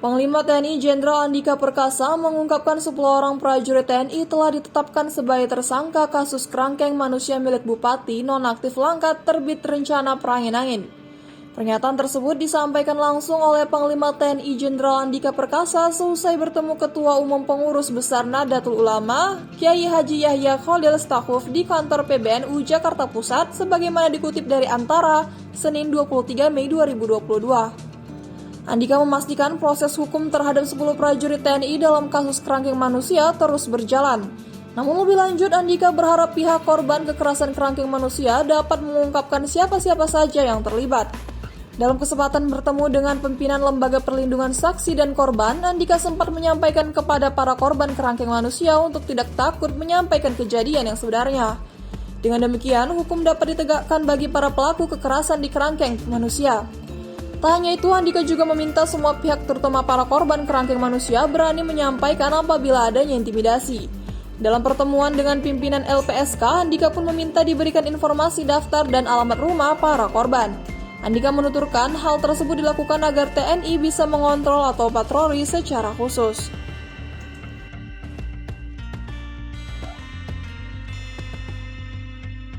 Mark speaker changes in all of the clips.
Speaker 1: Panglima TNI Jenderal Andika Perkasa mengungkapkan 10 orang prajurit TNI telah ditetapkan sebagai tersangka kasus kerangkeng manusia milik Bupati nonaktif Langkat terbit rencana perangin-angin. Pernyataan tersebut disampaikan langsung oleh Panglima TNI Jenderal Andika Perkasa seusai bertemu Ketua Umum Pengurus Besar Nahdlatul Ulama, Kiai Haji Yahya Khalil Stakuf di kantor PBNU Jakarta Pusat sebagaimana dikutip dari Antara, Senin 23 Mei 2022. Andika memastikan proses hukum terhadap 10 prajurit TNI dalam kasus kerangkeng manusia terus berjalan. Namun lebih lanjut, Andika berharap pihak korban kekerasan kerangkeng manusia dapat mengungkapkan siapa-siapa saja yang terlibat. Dalam kesempatan bertemu dengan pimpinan Lembaga Perlindungan Saksi dan Korban, Andika sempat menyampaikan kepada para korban kerangkeng manusia untuk tidak takut menyampaikan kejadian yang sebenarnya. Dengan demikian, hukum dapat ditegakkan bagi para pelaku kekerasan di kerangkeng manusia. Tak hanya itu, Andika juga meminta semua pihak terutama para korban kerangkeng manusia berani menyampaikan apabila adanya intimidasi. Dalam pertemuan dengan pimpinan LPSK, Andika pun meminta diberikan informasi daftar dan alamat rumah para korban. Andika menuturkan hal tersebut dilakukan agar TNI bisa mengontrol atau patroli secara khusus.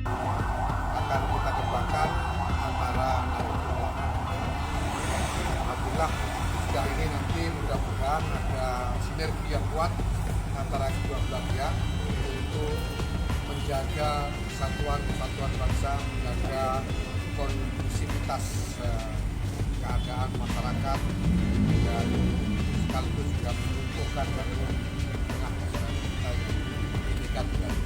Speaker 2: Akan kita kembangkan antara alhamdulillah sejak ini nanti mudah-mudahan ada sinergi yang kuat antara kedua belah pihak untuk menjaga kesatuan bangsa, menjaga kondusivitas keadaan masyarakat dan sekaligus juga menumbuhkan tengah masyarakat kita yang meningkat dari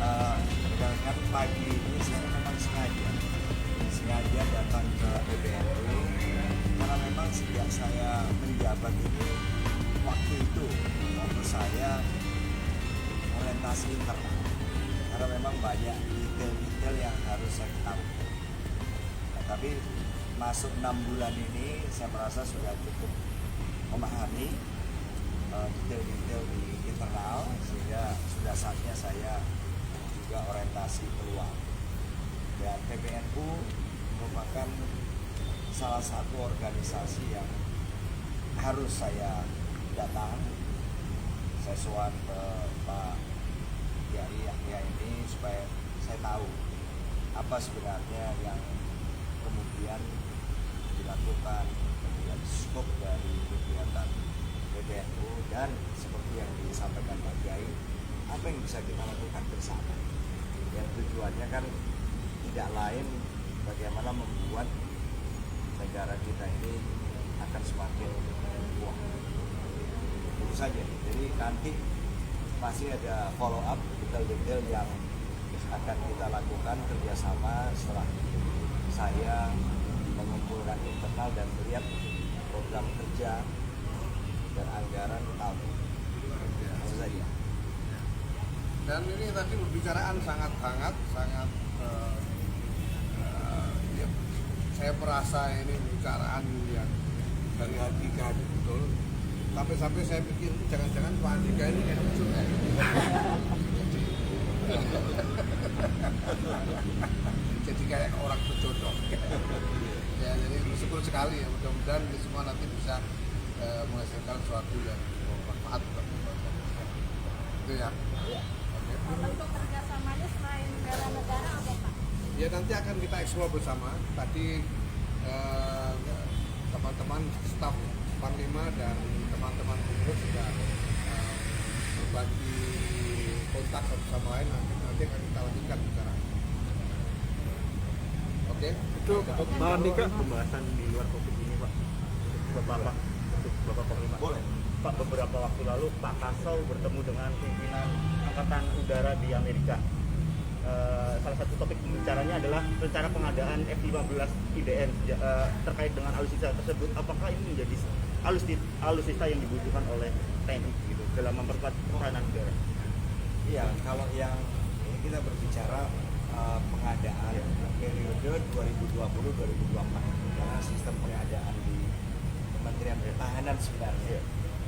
Speaker 3: Rekan-rekan, pagi ini saya memang sengaja datang ke PBNU karena memang sejak saya menjabat ini waktu itu fokus saya orientasi internal karena memang banyak detail-detail yang harus saya ketahui. Nah, tapi masuk 6 bulan ini saya merasa sudah cukup memahami detail-detail di internal sehingga sudah saatnya saya juga orientasi keluar. Dan PBNU merupakan salah satu organisasi yang harus saya datang. Saya sowan ke Pak Kiai Yahya ini supaya saya tahu apa sebenarnya yang kemudian dilakukan, kemudian skop dari kegiatan PBNU dan seperti yang disampaikan Pak Kiai, apa yang bisa kita lakukan bersama. Yang tujuannya kan tidak lain bagaimana membuat negara kita ini akan semakin kuat. Itu saja. Jadi nanti masih ada follow up detail-detail yang akan kita lakukan kerjasama setelah saya mengumpulkan internal dan melihat program kerja dan anggaran tahun itu saja.
Speaker 2: Dan ini tadi pembicaraan sangat hangat, ya, saya merasa ini pembicaraan yang dari hati ke hati betul. Sampai saya pikir jangan-jangan Pak Andika ini kayak lucu ya. Jadi kayak orang berjodoh. Ya, jadi bersyukur sekali ya, mudah-mudahan kita semua nanti bisa menghasilkan sesuatu yang bermanfaat buat kita. Itu ya.
Speaker 4: Bentuk kerjasamanya selain negara-negara apa Pak?
Speaker 2: Ya nanti akan kita eksplor bersama. Tadi teman-teman staf Panglima dan teman-teman pengurus sudah berbagi kontak satu sama lain. Nanti akan kita lanjutkan bicara. Oke?
Speaker 5: Itu Mbak Andika pembahasan di luar topik ini Pak untuk Bapak Panglima.
Speaker 3: Boleh.
Speaker 5: Pak, beberapa waktu lalu Pak Kasau bertemu dengan pimpinan Angkatan Udara di Amerika. Salah satu topik pembicaranya adalah rencana pengadaan F-15 IDN terkait dengan alutsista tersebut. Apakah ini menjadi alutsista yang dibutuhkan oleh TNI gitu dalam memperkuat pertahanan negara?
Speaker 3: Iya, kalau yang ini kita berbicara pengadaan periode 2020-2024 karena sistem pengadaan di Kementerian Pertahanan sebenarnya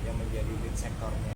Speaker 3: yang menjadi lead sektornya.